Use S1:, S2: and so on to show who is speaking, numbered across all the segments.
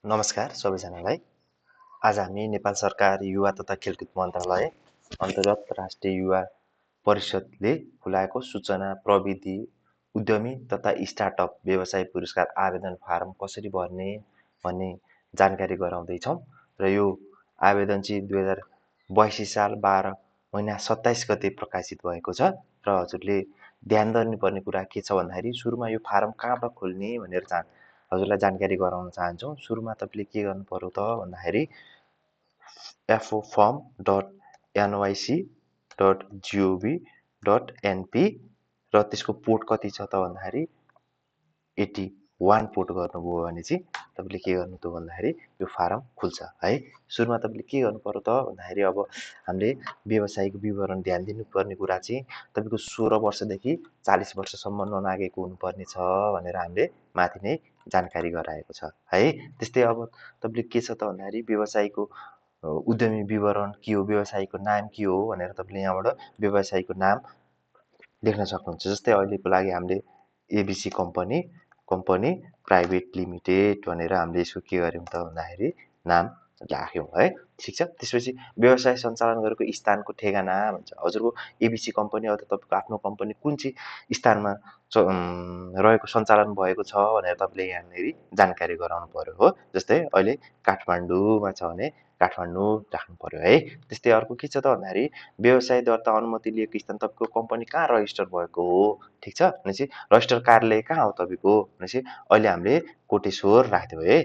S1: नमस्कार सबैजनालाई। आज हामी नेपाल सरकार युवा तथा खेलकुद मन्त्रालय अन्तर्गत राष्ट्रिय युवा परिषदले खुलाएको सूचना प्रविधि उद्यमी तथा स्टार्टअप व्यवसाय पुरस्कार आवेदन फारम कसरी भर्ने भन्ने जानकारी गराउँदैछौँ। र यो आवेदन चाहिँ 2082 साल 12 महिना 27 गते प्रकाशित भएको छ। र हजुरले ध्यान दिनुपर्ने कुरा के छ भन्दाखेरि सुरुमा यो फारम कहाँबाट खोल्ने भनेर हजुरलाई जानकारी गराउन चाहन्छौँ। सुरुमा तपाईँले के गर्नु पर्यो त भन्दाखेरि fo.nyc.gov.np र त्यसको पोर्ट कति छ त भन्दाखेरि 81 पोर्ट गर्नुभयो भने चाहिँ तपाईँले के गर्नु त भन्दाखेरि यो फारम खुल्छ है। सुरुमा तपाईँले के गर्नु पर्यो त भन्दाखेरि अब हामीले व्यवसायको विवरण ध्यान दिनुपर्ने कुरा चाहिँ तपाईँको 16 वर्षदेखि 40 वर्षसम्म ननागेको हुनुपर्ने छ भनेर हामीले माथि नै जानकारी गराएको छ है। त्यस्तै अब तपाईँले के छ त भन्दाखेरि व्यवसायको उद्यमी विवरण के हो, व्यवसायको नाम के हो भनेर तपाईँले यहाँबाट व्यवसायको नाम देख्न सक्नुहुन्छ। जस्तै अहिलेको लागि हामीले एबिसी कम्पनी प्राइभेट लिमिटेड भनेर हामीले यसको के गर्यौँ त भन्दाखेरि नाम राख्यौँ है। ठिक छ। त्यसपछि व्यवसाय सञ्चालन गरेको स्थानको ठेगाना भन्छ। हजुरको एबिसी कम्पनी अथवा तपाईँको आफ्नो कम्पनी कुन चाहिँ स्थानमा रहेको सञ्चालन भएको छ भनेर तपाईँले यहाँनिर जानकारी गराउनु पर्यो हो। जस्तै अहिले काठमाडौँमा छ भने काठमाडौँ राख्नु पर्यो है। त्यस्तै अर्को के छ त भन्दाखेरि व्यवसाय दर्ता अनुमति लिएको स्थान तपाईँको कम्पनी कहाँ रजिस्टर भएको हो। ठिक छ। भनेपछि रजिस्टर कार्यालय कहाँ हो तपाईँको भनेपछि अहिले हामीले कोटेश्वर राख्दियो है,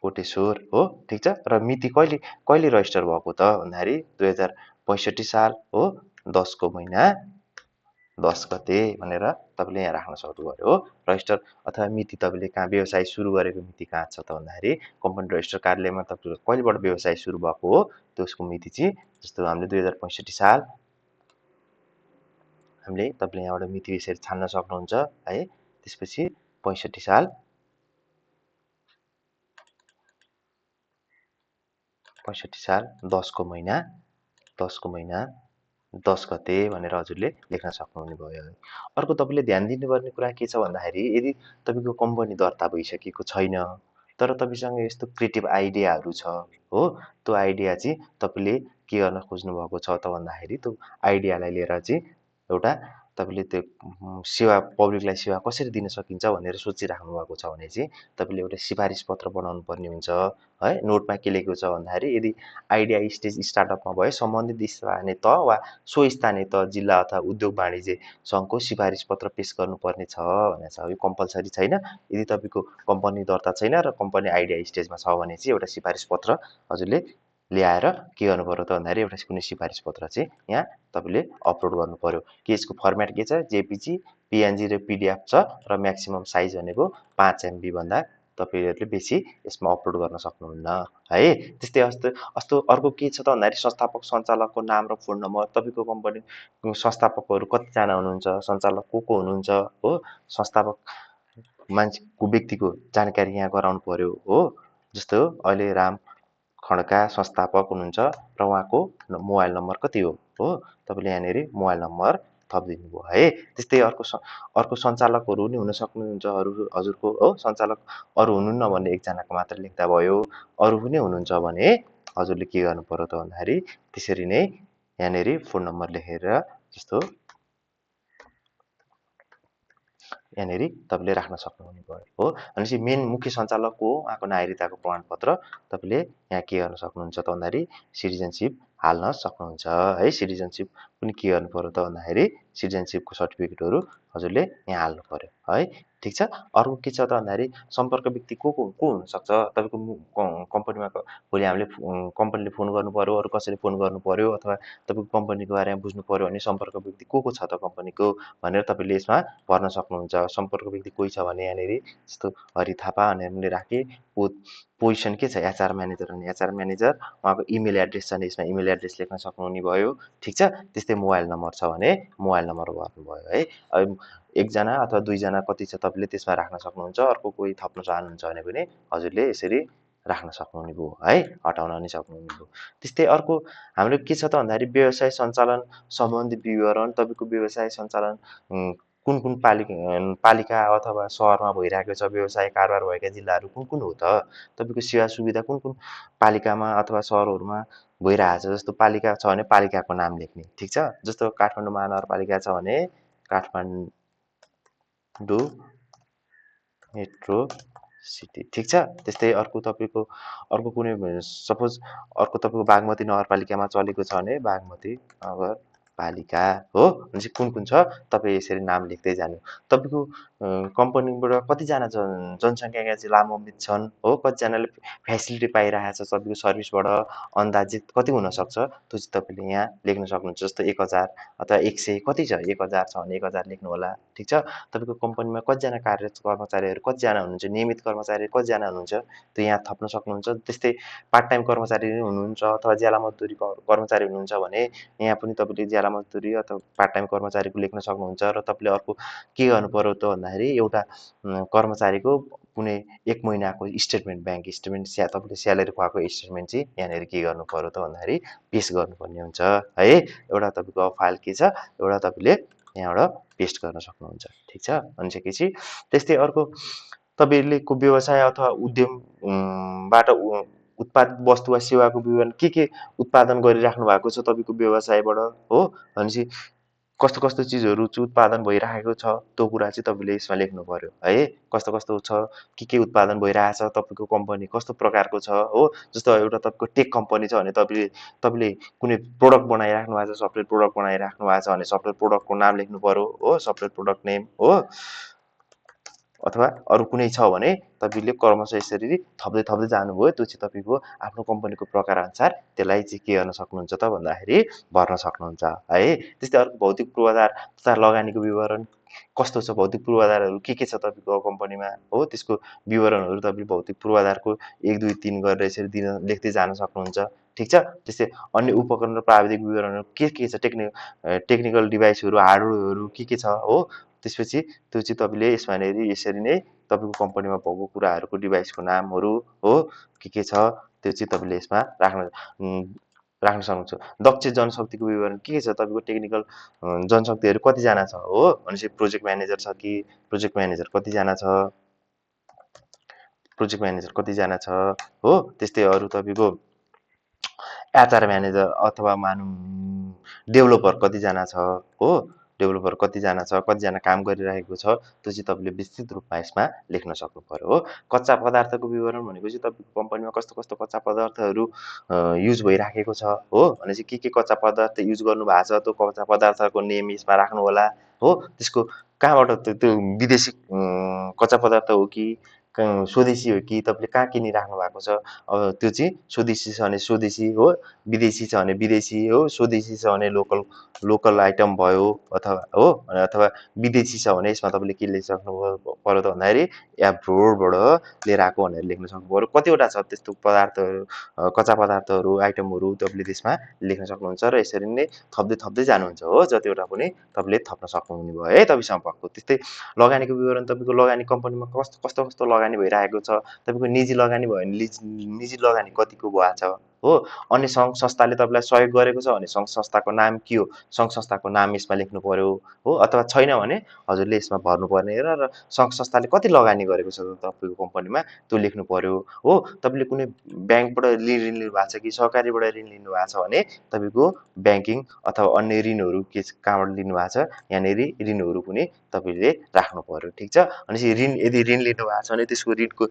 S1: कोटेश्वर हो। ठिक छ। र मिति कहिले रजिस्टर भएको त भन्दाखेरि 2065 साल हो 10 को महिना 10 गते भनेर तपाईँले यहाँ राख्न सक्नुभयो हो। रजिस्टर अथवा मिति तपाईँले कहाँ व्यवसाय सुरु गरेको मिति कहाँ छ त भन्दाखेरि कम्पनी रजिस्टर कार्यालयमा तपाईँको कहिलेबाट व्यवसाय सुरु भएको हो त्यसको मिति चाहिँ जस्तो हामीले 2065 साल हामीले तपाईँले यहाँबाट मिति यसरी छान्न सक्नुहुन्छ है। त्यसपछि 65 साल 10 को महिना 10 गते भनेर हजुरले लेख्न सक्नुहुने भयो है। अर्को तपाईँले ध्यान दिनुपर्ने कुरा के छ भन्दाखेरि यदि तपाईँको कम्पनी दर्ता भइसकेको छैन तर तपाईँसँग यस्तो क्रिएटिभ आइडियाहरू छ हो, त्यो आइडिया चाहिँ तपाईँले के गर्न खोज्नु भएको छ त भन्दाखेरि त्यो आइडियालाई लिएर चाहिँ एउटा तपाईँले त्यो सेवा पब्लिकलाई सेवा कसरी दिन सकिन्छ भनेर सोचिराख्नु भएको छ भने चाहिँ तपाईँले एउटा सिफारिस पत्र बनाउनु पर्ने हुन्छ है। नोटमा के लेखेको छ भन्दाखेरि यदि आइडिया स्टेज स्टार्टअपमा भए सम्बन्धित स्थानीय तह वा सो स्थानीय तह जिल्ला अथवा उद्योग वाणिज्य सङ्घको सिफारिस पत्र पेश गर्नुपर्ने छ भनेको छ। यो कम्पलसरी छैन। यदि तपाईँको कम्पनी दर्ता छैन र कम्पनी आइडिया स्टेजमा छ भने चाहिँ एउटा सिफारिस पत्र हजुरले ल्याएर के गर्नु पर्यो त भन्दाखेरि एउटा कुनै सिफारिस पत्र चाहिँ यहाँ तपाईँले अपलोड गर्नु पर्यो। के यसको फर्मेट के छ, जेपिजी, पिएनजी र पिडिएफ छ र म्याक्सिमम साइज भनेको 5 MB भन्दा तपाईँहरूले बेसी यसमा अपलोड गर्न सक्नुहुन्न है। त्यस्तै अस्तो अर्को के छ त भन्दाखेरि संस्थापक सञ्चालकको नाम र फोन नम्बर, तपाईँको कम्पनी संस्थापकहरू कतिजना हुनुहुन्छ, सञ्चालक को हुनुहुन्छ हो, संस्थापक मान्छेको व्यक्तिको जानकारी यहाँ गराउनु पर्यो हो। जस्तो अहिले राम खड्का संस्थापक हुनुहुन्छ र उहाँको मोबाइल नम्बर कति हो तपाईँले यहाँनिर मोबाइल नम्बर थपिदिनु भयो है। त्यस्तै अर्को सञ्चालकहरू नि हुन सक्नुहुन्छ हजुरको हो। सञ्चालक अरू हुनुहुन्न भने एकजनाको मात्र लेख्दा भयो। अरू पनि हुनुहुन्छ भने हजुरले के गर्नु पर्यो त भन्दाखेरि त्यसरी नै यहाँनिर फोन नम्बर लेखेर जस्तो यहाँनिर तपाईँले राख्न सक्नुहुने भयो हो। भनेपछि मेन मुख्य सञ्चालक को हो, उहाँको नागरिकताको प्रमाणपत्र तपाईँले यहाँ के गर्न सक्नुहुन्छ त भन्दाखेरि सिटिजनसिप हाल्न सक्नुहुन्छ है। सिटिजनसिप पनि के गर्नु पर्यो त भन्दाखेरि सिटिजनसिपको सर्टिफिकेटहरू हजुरले यहाँ हाल्नु पर्यो है। ठिक छ। अर्को के छ त भन्दाखेरि सम्पर्क व्यक्ति को हुनसक्छ तपाईँको कम्पनीमा भोलि हामीले कम्पनीले फोन गर्नु पर्यो, अरू कसैले फोन गर्नु पर्यो अथवा तपाईँको कम्पनीको बारेमा बुझ्नु पर्यो भने सम्पर्क व्यक्ति को छ त कम्पनीको भनेर तपाईँले यसमा भर्न सक्नुहुन्छ। सम्पर्क व्यक्ति कोही छ भने यहाँनिर जस्तो हरि थापा भनेर मैले राखेँ। पोजिसन के छ, एचआर म्यानेजर भने एचआर म्यानेजर, उहाँको इमेल एड्रेस छ भने यसमा इमेल एड्रेस लेख्न सक्नुहुने भयो। ठिक छ। त्यस्तै मोबाइल नम्बर छ भने मोबाइल नम्बर भर्नुभयो है। एकजना अथवा दुईजना कति छ तपाईँले त्यसमा राख्न सक्नुहुन्छ। अर्को कोही थप्न चाहनुहुन्छ भने पनि हजुरले यसरी राख्न सक्नुहुने भयो है, हटाउन पनि सक्नुहुने भयो। त्यस्तै अर्को हाम्रो के छ त भन्दाखेरि व्यवसाय सञ्चालन सम्बन्धी विवरण, तपाईँको व्यवसाय सञ्चालन कुन पालिका अथवा सहरमा भइरहेको छ व्यवसाय कारोबार भएका जिल्लाहरू कुन हो त? तपाईँको सेवा सुविधा कुन पालिकामा अथवा सहरहरूमा भइरहेछ? जस्तो पालिका छ भने पालिकाको नाम लेख्ने, ठिक छ? जस्तो काठमाडौँ महानगरपालिका छ भने काठमाडौँ मेट्रो सिटी, ठिक छ? त्यस्तै अर्को कुनै सपोज अर्को तपाईँको बागमती नगरपालिकामा चलेको छ भने बागमती नगरपालिका हो। भनेपछि कुन छ तपाईँ यसरी नाम लेख्दै जानु। तपाईँको कम्पनीबाट कतिजना जनसङ्ख्याका चाहिँ लाभान्वित छन् हो, कतिजनाले फेसिलिटी पाइरहेछ तपाईँको सर्भिसबाट अन्दाजित कति हुनसक्छ त्यो चाहिँ तपाईँले यहाँ लेख्न सक्नुहुन्छ। जस्तो 1000 अथवा 100 कति छ? 1000 छ भने 1000 लेख्नु होला, ठिक छ? तपाईँको कम्पनीमा कतिजना कार्यरत कर्मचारीहरू कतिजना हुनुहुन्छ, नियमित कर्मचारी कतिजना हुनुहुन्छ त्यो यहाँ थप्न सक्नुहुन्छ। त्यस्तै पार्ट टाइम कर्मचारी हुनुहुन्छ अथवा ज्याला मजदुरी कर्मचारी हुनुहुन्छ भने यहाँ पनि तपाईँले ज्याला मजदुरी अथवा पार्ट टाइम कर्मचारीको लेख्न सक्नुहुन्छ। र तपाईँले अर्को के गर्नु पर्यो त भन्दाखेरि एउटा कर्मचारीको कुनै 1 महिनाको स्टेटमेन्ट, ब्याङ्क स्टेटमेन्ट, तपाईँले स्यालेरी खुवाएको स्टेटमेन्ट चाहिँ यहाँनिर के गर्नु पर्यो त भन्दाखेरि पेस्ट गर्नुपर्ने हुन्छ है। एउटा तपाईँको फाइल के छ, एउटा तपाईँले यहाँबाट पेस्ट गर्न सक्नुहुन्छ, ठिक छ? भनिसकेपछि त्यस्तै अर्को तपाईँलेको व्यवसाय अथवा उद्यमबाट उत्पादित वस्तु वा सेवाको विवरण के उत्पादन गरिराख्नु भएको छ तपाईँको व्यवसायबाट हो। भनेपछि कस्तो कस्तो चिजहरू चाहिँ उत्पादन भइरहेको छ त्यो कुरा चाहिँ तपाईँले यसमा लेख्नु पर्यो है। कस्तो छ, के उत्पादन भइरहेछ, तपाईँको कम्पनी कस्तो प्रकारको छ हो। जस्तो एउटा तपाईँको टेक कम्पनी छ भने तपाईँले कुनै प्रोडक्ट बनाइराख्नु भएको छ, सफ्टवेयर प्रोडक्ट बनाइराख्नु भएको छ भने सफ्टवेयर प्रोडक्टको नाम लेख्नु पर्यो हो, सफ्टवेयर प्रोडक्ट नेम हो। अथवा अरू कुनै छ भने तपाईँले क्रमशः यसरी थप्दै जानुभयो, त्यो चाहिँ तपाईँको आफ्नो कम्पनीको प्रकारअनुसार त्यसलाई चाहिँ के गर्न सक्नुहुन्छ त भन्दाखेरि भर्न सक्नुहुन्छ है। त्यस्तै अर्को भौतिक पूर्वाधार तथा लगानीको विवरण कस्तो छ, भौतिक पूर्वाधारहरू के छ तपाईँको कम्पनीमा हो, त्यसको विवरणहरू तपाईँले भौतिक पूर्वाधारको 1 2 3 गरेर यसरी लेख्दै जान सक्नुहुन्छ, ठिक छ? त्यस्तै अन्य उपकरण र प्राविधिक विवरणहरू के छ, टेक्निकल डिभाइसहरू, हार्डवेयरहरू के छ हो। त्यसपछि त्यो चाहिँ तपाईँले यसरी नै तपाईँको कम्पनीमा भएको कुराहरूको डिभाइसको नामहरू हो, के छ त्यो चाहिँ तपाईँले यसमा राख्न सक्नुहुन्छ। दक्ष जनशक्तिको विवरण के छ, तपाईँको टेक्निकल जनशक्तिहरू कतिजना छ हो। भनेपछि प्रोजेक्ट म्यानेजर छ कि, प्रोजेक्ट म्यानेजर कतिजना छ हो। त्यस्तै अरू तपाईँको एचआर म्यानेजर अथवा डेभलोपर कतिजना छ हो, डेभलोपर कतिजना छ, कतिजना काम गरिरहेको छ, त्यो चाहिँ तपाईँले विस्तृत रूपमा यसमा लेख्न सक्नु पर्यो हो। कच्चा पदार्थको विवरण भनेको चाहिँ तपाईँको कम्पनीमा कस्तो कच्चा पदार्थहरू युज भइराखेको छ हो। भनेपछि के कच्चा पदार्थ युज गर्नुभएको छ त्यो कच्चा पदार्थको नेम यसमा राख्नु होला हो। त्यसको कहाँबाट त्यो विदेशी कच्चा पदार्थ हो कि स्वदेशी हो कि तपाईँले कहाँ किनिराख्नु भएको छ, त्यो चाहिँ स्वदेशी छ भने स्वदेशी हो, विदेशी छ भने विदेशी हो, स्वदेशी छ भने लोकल आइटम भयो अथवा विदेशी छ भने यसमा तपाईँले के लेख्नु पर्यो त भन्दाखेरि एब्रोडबाट लिएर आएको भनेर लेख्न सक्नु पर्यो। कतिवटा छ त्यस्तो पदार्थहरू, कच्चा पदार्थहरू, आइटमहरू तपाईँले त्यसमा लेख्न सक्नुहुन्छ र यसरी नै थप्दै जानुहुन्छ हो। जतिवटा पनि तपाईँले थप्न सक्नुहुने भयो है तपाईँसँग भएको। त्यस्तै लगानीको विवरण, तपाईँको लगानी कम्पनीमा कस्तो लगानी भइरहेको छ, तपाईँको निजी लगानी भयो भने निजी लगानी कतिको भएको छ हो। अन्य सङ्घ संस्थाले तपाईँलाई सहयोग गरेको छ भने सङ्घ संस्थाको नाम के हो, सङ्घ संस्थाको नाम यसमा लेख्नु पर्यो हो। अथवा छैन भने हजुरले यसमा भर्नुपर्ने र सङ्घ संस्थाले कति लगानी गरेको छ तपाईँको कम्पनीमा त्यो लेख्नु पर्यो हो। तपाईँले कुनै ब्याङ्कबाट ऋण लिनु भएको छ कि सहकारीबाट ऋण लिनु भएको छ भने तपाईँको ब्याङ्किङ अथवा अन्य ऋणहरू कहाँबाट लिनु भएको छ, यहाँनिर ऋणहरू पनि तपाईँले राख्नु पर्यो, ठिक छ? भनेपछि यदि ऋण लिनु भएको छ भने त्यसको ऋणको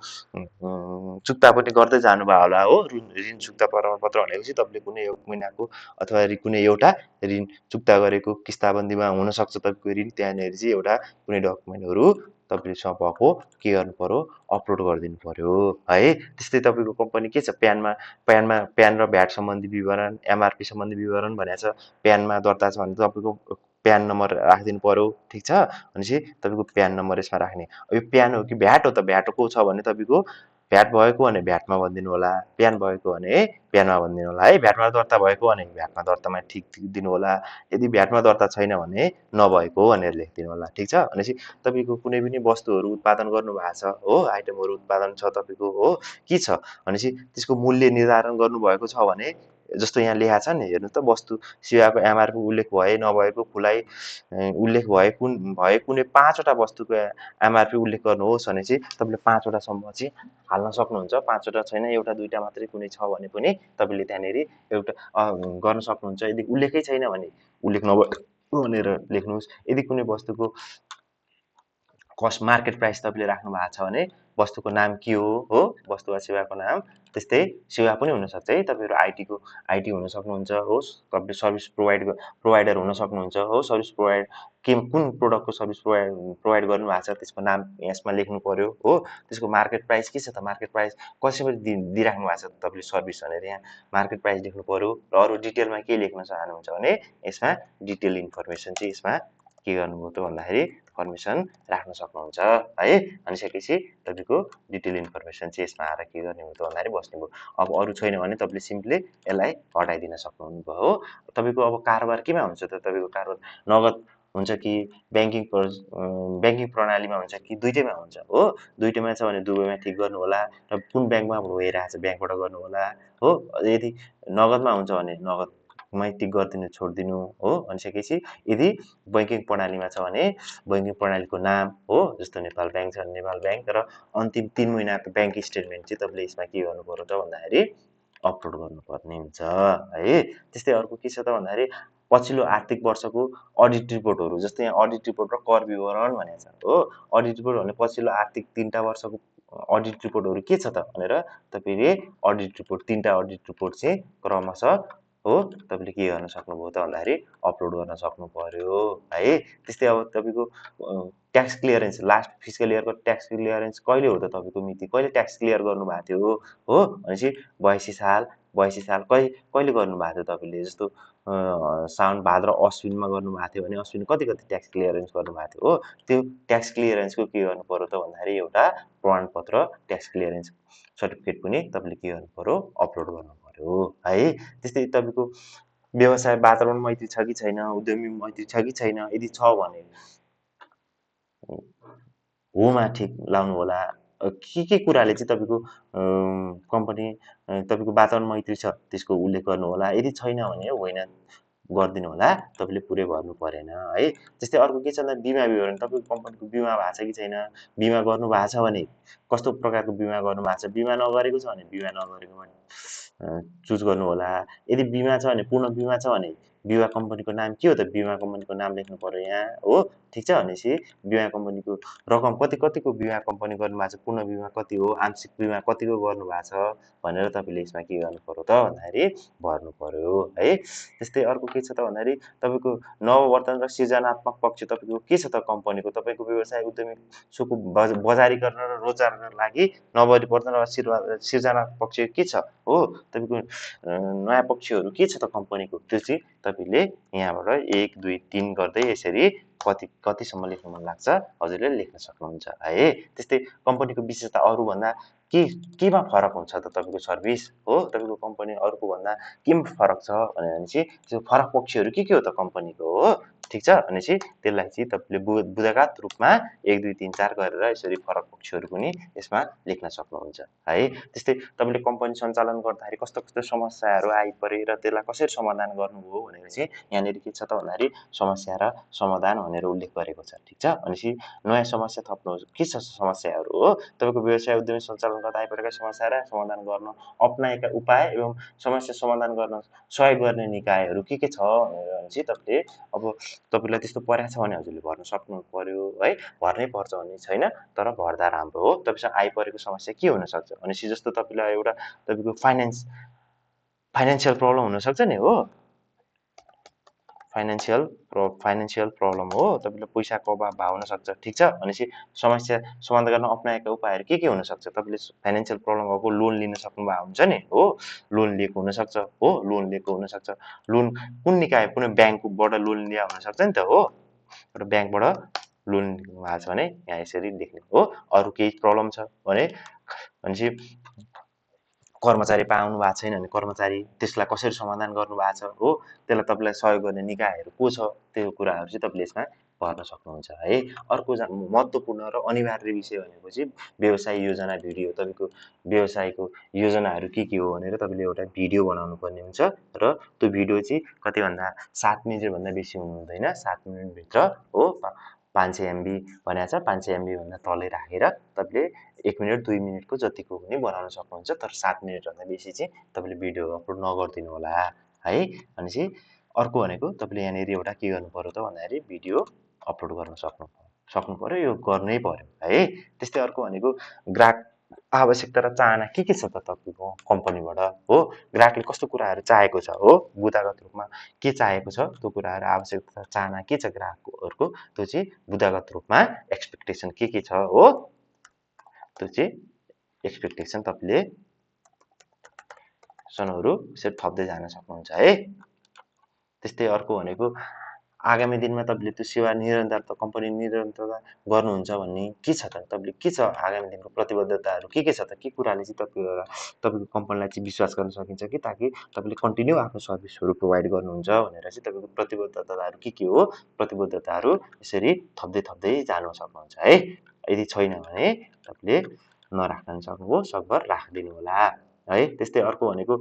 S1: चुक्ता पनि गर्दै जानुभयो होला हो। ऋण चुक्ता प्रमाणपत्र भनेको चाहिँ तपाईँले कुनै 1 महिनाको अथवा कुनै एउटा ऋण चुक्ता गरेको किस्ताबन्दीमा हुनसक्छ तपाईँको ऋण, त्यहाँनिर चाहिँ एउटा कुनै डकुमेन्टहरू तपाईँसँग भएको के गर्नु पर्यो, अपलोड गरिदिनु पर्यो है। त्यस्तै तपाईँको कम्पनी के छ, प्यान र भ्याट सम्बन्धी विवरण, एमआरपी सम्बन्धी विवरण भनेको छ। प्यानमा दर्ता छ भने तपाईँको प्यान नम्बर राखिदिनु पर्यो, ठिक छ? भनेपछि तपाईँको प्यान नम्बर यसमा राख्ने। यो प्यान हो कि भ्याट हो त, भ्याटको छ भने तपाईँको भ्याट भएको भने भ्याटमा भनिदिनु होला, प्यान भएको भने प्यानमा भनिदिनु होला है। भ्याटमा दर्ता भएको भने भ्याटमा दर्तामा ठिक दिनु होला। यदि भ्याटमा दर्ता छैन भने नभएको भनेर लेखिदिनु होला, ठिक छ? भनेपछि तपाईँको कुनै पनि वस्तुहरू उत्पादन गर्नुभएको छ हो, आइटमहरू उत्पादन छ तपाईँको हो, के छ भनेपछि त्यसको मूल्य निर्धारण गर्नुभएको छ भने जस्तो यहाँ लेखा छ नि, हेर्नु त, वस्तु सेवाको एमआरपी उल्लेख भए नभएको खुलाइ उल्लेख भए कुनै 5वटा वस्तुको एमआरपी उल्लेख गर्नुहोस् भने चाहिँ तपाईँले 5वटासम्म चाहिँ हाल्न सक्नुहुन्छ। 5वटा छैन, एउटा दुईटा मात्रै कुनै छ भने पनि तपाईँले त्यहाँनिर एउटा गर्न सक्नुहुन्छ। यदि उल्लेखै छैन भने उल्लेख नभएको भनेर लेख्नुहोस्। यदि कुनै वस्तुको कस्ट मार्केट प्राइस तपाईँले राख्नु भएको छ भने वस्तुको नाम के हो, वस्तु वा सेवाको नाम। त्यस्तै सेवा पनि हुनसक्छ है, तपाईँहरू आइटी हुन सक्नुहुन्छ हो, तपाईँले सर्भिस प्रोभाइडर हुन सक्नुहुन्छ हो, सर्भिस प्रोभाइड कुन प्रोडक्टको सर्भिस प्रोभाइड गर्नुभएको छ त्यसको नाम यसमा लेख्नु पर्यो हो। त्यसको मार्केट प्राइस के छ त, मार्केट प्राइस कसरी दिइराख्नु भएको छ तपाईँले सर्भिस भनेर यहाँ मार्केट प्राइस लेख्नु पर्यो। र अरू डिटेलमा के लेख्न चाहनुहुन्छ भने यसमा डिटेल इन्फर्मेसन चाहिँ यसमा के गर्नुभयो त भन्दाखेरि इन्फर्मेसन राख्न सक्नुहुन्छ है। भनिसकेपछि तपाईँको डिटेल इन्फर्मेसन चाहिँ यसमा आएर के गर्ने भयो त भन्दाखेरि बस्नुभयो। अब अरू छैन भने तपाईँले सिम्पली यसलाई हटाइदिन सक्नुभयो हो। तपाईँको अब कारोबार केमा हुन्छ त, तपाईँको कारोबार नगद हुन्छ कि ब्याङ्किङ प्रणालीमा हुन्छ कि दुइटैमा हुन्छ हो। दुइटैमा छ भने दुवैमा टिक गर्नु होला, र कुन ब्याङ्कमा भइरहेको छ ब्याङ्कबाट गर्नु होला हो। यदि नगदमा हुन्छ भने नगदमै टिक गरिदिनु छोडिदिनु हो। भनिसकेपछि यदि बैङ्किङ प्रणालीमा छ भने बैङ्किङ प्रणालीको नाम हो, जस्तो नेपाल ब्याङ्क छ भने नेपाल ब्याङ्क, र अन्तिम 3 महिनाको ब्याङ्क स्टेटमेन्ट चाहिँ तपाईँले यसमा के गर्नु पर्यो त भन्दाखेरि अपलोड गर्नुपर्ने हुन्छ है। त्यस्तै अर्को के छ त भन्दाखेरि पछिल्लो आर्थिक वर्षको अडिट रिपोर्टहरू, जस्तै यहाँ अडिट रिपोर्ट र कर विवरण भनेको छ हो। अडिट रिपोर्ट भने पछिल्लो आर्थिक 3टा वर्षको अडिट रिपोर्टहरू के छ त भनेर तपाईँले अडिट रिपोर्ट 3टा अडिट रिपोर्ट चाहिँ क्रमशः हो तपाईँले के गर्न सक्नुभयो त भन्दाखेरि अपलोड गर्न सक्नु पर्यो है। त्यस्तै अब तपाईँको ट्याक्स क्लियरेन्स, लास्ट फिस्कल इयरको ट्याक्स क्लियरेन्स कहिले हो त, तपाईँको मिति कहिले ट्याक्स क्लियर गर्नुभएको थियो हो भनेपछि 82 साल कहिले गर्नुभएको थियो तपाईँले। जस्तो साउन भाद्र अश्विनमा गर्नुभएको थियो भने अश्विन कति ट्याक्स क्लियरेन्स गर्नुभएको थियो हो। त्यो ट्याक्स क्लियरेन्सको के गर्नु पर्यो त भन्दाखेरि एउटा प्रमाणपत्र ट्याक्स क्लियरेन्स सर्टिफिकेट पनि तपाईँले के गर्नु पर्यो, अपलोड गर्नु पर्यो है। त्यस्तै तपाईँको व्यवसाय वातावरण मैत्री छ कि छैन, उद्यमी मैत्री छ कि छैन, यदि छ भने होमा ठिक लाउनु होला। के कुराले चाहिँ तपाईँको कम्पनी तपाईँको वातावरण मैत्री छ त्यसको उल्लेख गर्नु होला। यदि छैन भने होइन गरिदिनु होला, तपाईँले पुरै भर्नु परेन है। त्यस्तै अर्को के छ भन्दा बिमा विवरण, तपाईँको कम्पनीको बिमा भएको छ कि छैन, बिमा गर्नु भएको छ भने कस्तो प्रकारको बिमा गर्नु भएको छ, बिमा नगरेको छ भने बिमा नगरेको भने चुज गर्नु होला। यदि बिमा छ भने पूर्ण बिमा छ भने बिमा कम्पनीको नाम के हो त, बिमा कम्पनीको नाम लेख्नु पर्यो यहाँ हो। ठिक छ, भनेपछि बिमा कम्पनीको रकम कतिको बिमा कम्पनी गर्नुभएको छ, पूर्ण बिमा कति हो, आंशिक बिमा कतिको गर्नुभएको छ भनेर तपाईँले यसमा के गर्नु पर्यो त भन्दाखेरि भर्नु पर्यो है। त्यस्तै अर्को के छ त भन्दाखेरि तपाईँको नववर्तन र सृजनात्मक पक्ष तपाईँको के छ त कम्पनीको, तपाईँको व्यवसाय उद्यमी सोको बजारीकरण र रोजगारको लागि नवपरिवर्तन र सृजनात्मक पक्ष के छ हो। तपाईँको नयाँ पक्षहरू के छ त कम्पनीको, त्यो चाहिँ तपाईँले यहाँबाट 1 2 3 गर्दै यसरी कतिसम्म लेख्नु मन लाग्छ हजुरले लेख्न सक्नुहुन्छ है। त्यस्तै कम्पनीको विशेषता अरूभन्दा केमा फरक हुन्छ त तपाईँको सर्भिस हो, तपाईँको कम्पनी अरूको भन्दा केमा फरक छ भनेपछि त्यो फरक पक्षहरू के हो त कम्पनीको हो। ठिक छ, भनेपछि त्यसलाई चाहिँ तपाईँले बुझागात रूपमा 1 2 3 4 गरेर यसरी फरक पक्षहरू पनि यसमा लेख्न सक्नुहुन्छ है। त्यस्तै तपाईँले कम्पनी सञ्चालन गर्दाखेरि कस्तो समस्याहरू आइपरे र त्यसलाई कसरी समाधान गर्नुभयो भनेर चाहिँ यहाँनिर के छ त भन्दाखेरि समस्या र समाधान भनेर उल्लेख गरेको छ। ठिक छ, भनेपछि नयाँ समस्या थप्नुहोस्, के छ समस्याहरू हो, तपाईँको व्यवसाय उद्यमी सञ्चालन गर्दा आइपरेका समस्या र समाधान गर्न अपनाएका उपाय एवं समस्या समाधान गर्न सहयोग गर्ने निकायहरू के छ भनेर चाहिँ तपाईँले अब तपाईँलाई त्यस्तो परेको छ भने हजुरले भर्न सक्नु पर्यो है। भर्नै पर्छ भन्ने छैन, तर भर्दा राम्रो हो। तपाईँसँग आइपरेको समस्या के हुनसक्छ भनेपछि जस्तो तपाईँलाई एउटा तपाईँको फाइनेन्सियल प्रब्लम हुनसक्छ नि हो, फाइनेन्सियल प्रब्लम हो, तपाईँले पैसाको अभाव भएको हुनसक्छ। ठिक छ, भनेपछि समस्या समाधान गर्न अपनाएका उपायहरू के हुनसक्छ, तपाईँले फाइनेन्सियल प्रब्लम भएको लोन लिन सक्नुभएको हुन्छ नि हो, लोन लिएको हुनसक्छ हो, लोन लिएको हुनसक्छ। लोन कुन निकाय कुनै ब्याङ्कबाट लोन लिया हुनसक्छ नि त हो, एउटा ब्याङ्कबाट लोन भएको छ भने यहाँ यसरी लेख्ने हो। अरू केही प्रब्लम छ भने भनेपछि कर्मचारी पाउनु भएको छैन भने कर्मचारी त्यसलाई कसरी समाधान गर्नु भएको छ हो, त्यसलाई तपाईँलाई सहयोग गर्ने निकायहरू को छ, त्यो कुराहरू चाहिँ तपाईँले यसमा भर्न सक्नुहुन्छ है। अर्को महत्त्वपूर्ण र अनिवार्य विषय भनेको चाहिँ व्यवसाय योजना भिडियो। तपाईँको व्यवसायको योजनाहरू के हो भनेर तपाईँले एउटा भिडियो बनाउनु पर्ने हुन्छ र त्यो भिडियो चाहिँ कति भन्दा 7 मिनेटभन्दा बेसी हुनु हुँदैन। 7 मिनेटभित्र हो 500 MB भनेको छ, 500 MB भन्दा तलै राखेर तपाईँले 1 मिनेट 2 मिनेटको जतिको पनि बनाउन सक्नुहुन्छ। तर 7 मिनेटभन्दा बेसी चाहिँ तपाईँले भिडियो अपलोड नगरिदिनु होला है। भनेपछि अर्को भनेको तपाईँले यहाँनिर एउटा के गर्नु पर्यो त भन्दाखेरि भिडियो अपलोड गर्न सक्नु पर्यो, यो गर्नै पर्यो है। त्यस्तै अर्को भनेको ग्राहक आवश्यकता र चाहना के छ त तपाईँको कम्पनीबाट हो, ग्राहकले कस्तो कुराहरू चाहेको छ हो, बुदागत रूपमा के चाहेको छ त्यो कुराहरू आवश्यकता चाहना के छ ग्राहकहरूको, त्यो चाहिँ बुदागत रूपमा एक्सपेक्टेसन के छ हो, त्यो चाहिँ एक्सपेक्टेसन तपाईँले सनहरू यसरी थप्दै जान सक्नुहुन्छ है। त्यस्तै अर्को भनेको आगामी दिनमा तपाईँले त्यो सेवा निरन्तरता कम्पनी निरन्तरता गर्नुहुन्छ भन्ने के छ त, तपाईँले के छ आगामी दिनको प्रतिबद्धताहरू के छ त, के कुराले चाहिँ तपाईँको कम्पनीलाई चाहिँ विश्वास गर्न सकिन्छ कि ताकि तपाईँले कन्टिन्यू आफ्नो सर्भिसहरू प्रोभाइड गर्नुहुन्छ भनेर चाहिँ तपाईँको प्रतिबद्धताहरू के हो, प्रतिबद्धताहरू यसरी थप्दै जानु सक्नुहुन्छ है। यदि छैन भने तपाईँले नराख्न सक्नुभयो, सकभर राखिदिनु होला है। त्यस्तै अर्को भनेको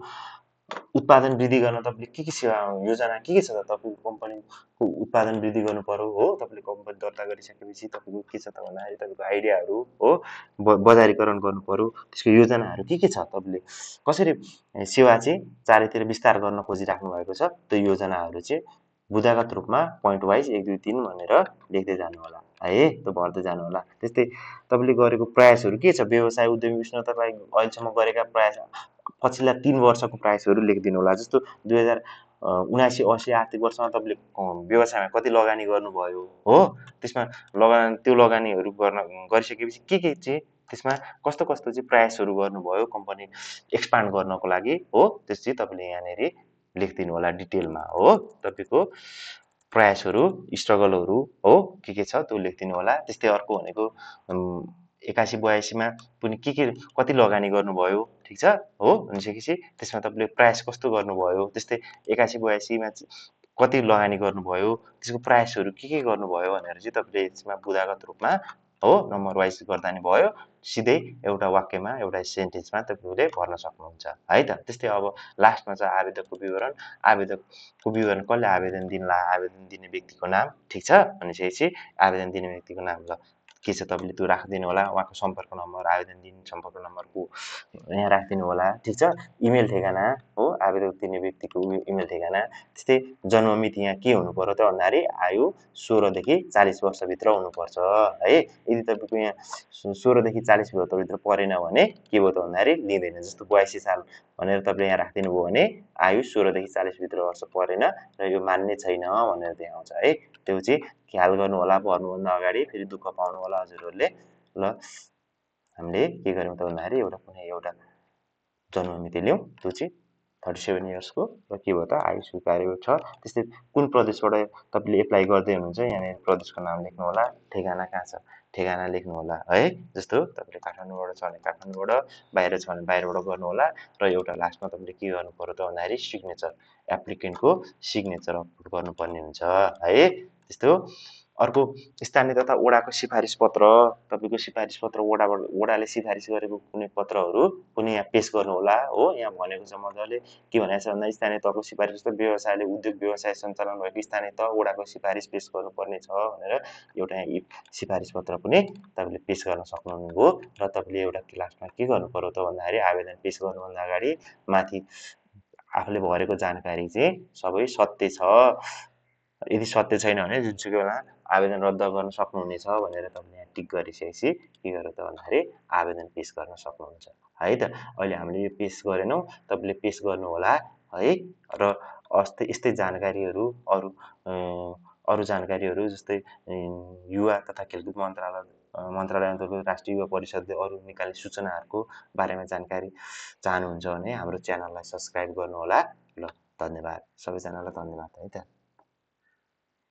S1: उत्पादन वृद्धि गर्न तपाईँले के सेवा योजना के छ त, तपाईँको कम्पनीको उत्पादन वृद्धि गर्नु पर्यो हो। तपाईँले कम्पनी दर्ता गरिसकेपछि तपाईँको के छ त भन्दाखेरि तपाईँको आइडियाहरू हो, बजारीकरण गर्नु पर्यो, त्यसको योजनाहरू के छ, तपाईँले कसरी सेवा चाहिँ चारैतिर विस्तार गर्न खोजिराख्नु भएको छ, त्यो योजनाहरू चाहिँ बुदागत रूपमा पोइन्ट वाइज 1 2 3 भनेर लेख्दै जानु होला है, त्यो भर्दै जानु होला। त्यस्तै तपाईँले गरेको प्रयासहरू के छ, व्यवसाय उद्यमी विष्णु तपाईँ अहिलेसम्म गरेका प्रयास पछिल्ला 3 वर्षको प्राइसहरू लेखिदिनु होला। जस्तो 2079-80 आर्थिक वर्षमा तपाईँले व्यवसायमा कति लगानी गर्नुभयो हो, त्यसमा त्यो लगानीहरू गरिसकेपछि के चाहिँ त्यसमा कस्तो चाहिँ प्रयासहरू गर्नुभयो कम्पनी एक्सपान्ड गर्नको लागि हो, त्यस चाहिँ तपाईँले यहाँनिर लेखिदिनु होला डिटेलमा हो। तपाईँको प्रयासहरू स्ट्रगलहरू हो के छ त्यो लेखिदिनु होला। त्यस्तै अर्को भनेको 81-82मा पनि के कति लगानी गर्नुभयो, ठिक छ हो, भनिसकेपछि त्यसमा तपाईँले प्रयास कस्तो गर्नुभयो, त्यस्तै 81-82मा कति लगानी गर्नुभयो, त्यसको प्रयासहरू के गर्नुभयो भनेर चाहिँ तपाईँले यसमा बुदागत रूपमा हो नम्बर वाइज गर्दा नि भयो, सिधै एउटा वाक्यमा एउटा सेन्टेन्समा तपाईँले भर्न सक्नुहुन्छ है त। त्यस्तै अब लास्टमा छ आवेदकको विवरण। आवेदकको विवरण कसले आवेदन दिनला, आवेदन दिने व्यक्तिको नाम, ठिक छ, भनिसकेपछि आवेदन दिने व्यक्तिको नाम ल के छ तपाईँले त्यो राखिदिनु होला, उहाँको सम्पर्क नम्बर, आवेदन दिने सम्पर्क नम्बरको यहाँ राखिदिनु होला, ठिक छ। इमेल ठेगाना हो, आवेदन दिने व्यक्तिको इमेल ठेगाना। त्यस्तै जन्ममिति यहाँ के हुनु पर्यो त भन्दाखेरि आयु 16 देखि 40 वर्षभित्र हुनुपर्छ है। यदि तपाईँको यहाँ 16 देखि 40 वर्षभित्र परेन भने के भयो त भन्दाखेरि लिँदैन। जस्तो 82 साल भनेर तपाईँले यहाँ राखिदिनु भयो भने आयु 16 देखि 40 भित्र वर्ष परेन र यो मान्ने छैन भनेर देखाउँछ है। त्यो चाहिँ ख्याल गर्नु होला, भर्नुभन्दा अगाडि, फेरि दुःख पाउनु होला हजुरहरूले। ल हामीले के गर्यौँ त भन्दाखेरि एउटा कुनै एउटा जन्ममिति ल्याउँ, त्यो चाहिँ 37 इयर्सको र के भयो त आयु स्वीकार्य छ। त्यस्तै कुन प्रदेशबाट तपाईँले एप्लाई गर्दै हुनुहुन्छ यहाँनिर प्रदेशको नाम लेख्नु होला, ठेगाना कहाँ छ ठेगाना लेख्नु होला है। जस्तो तपाईँले काठमाडौँबाट छ भने काठमाडौँबाट, बाहिर छ भने बाहिरबाट गर्नु होला। र एउटा लास्टमा तपाईँले के गर्नु पर्यो त भन्दाखेरि सिग्नेचर, एप्लिकेन्टको सिग्नेचर अपलोड गर्नुपर्ने हुन्छ है। त्यस्तो अर्को स्थानीय तथा वडाको सिफारिस पत्र, तपाईँको सिफारिस पत्र वडाले सिफारिस गरेको कुनै पत्रहरू पनि यहाँ पेश गर्नु होला हो। यहाँ भनेको छ मजाले के भनेको छ भन्दा स्थानीय तहको सिफारिस जस्तो व्यवसायले उद्योग व्यवसाय सञ्चालन भएको स्थानीय तह वडाको सिफारिस पेश गर्नुपर्ने छ भनेर एउटा यहाँ सिफारिस पत्र पनि तपाईँले पेश गर्न सक्नुहुनेभयो। र तपाईँले एउटा क्लासमा के गर्नु पर्यो त भन्दाखेरि आवेदन पेश गर्नुभन्दा अगाडि माथि आफूले भरेको जानकारी चाहिँ सबै सत्य छ, यदि सत्य छैन भने जुनसुकै बेला आवेदन रद्द गर्न सक्नुहुनेछ भनेर तपाईँले यहाँ टिक गरिसकेपछि के गर्यो त भन्दाखेरि आवेदन पेश गर्न सक्नुहुन्छ है त। अहिले हामीले यो पेश गरेनौँ, तपाईँले पेश गर्नु होला है। र यस्तै जानकारीहरू अरू जानकारीहरू जस्तै युवा तथा खेलकुद मन्त्रालय अन्तर्गत राष्ट्रिय युवा परिषदले अरू निकाल्ने सूचनाहरूको बारेमा जानकारी चाहनुहुन्छ भने हाम्रो च्यानललाई सब्सक्राइब गर्नु होला। ल धन्यवाद, सबैजनालाई धन्यवाद है त।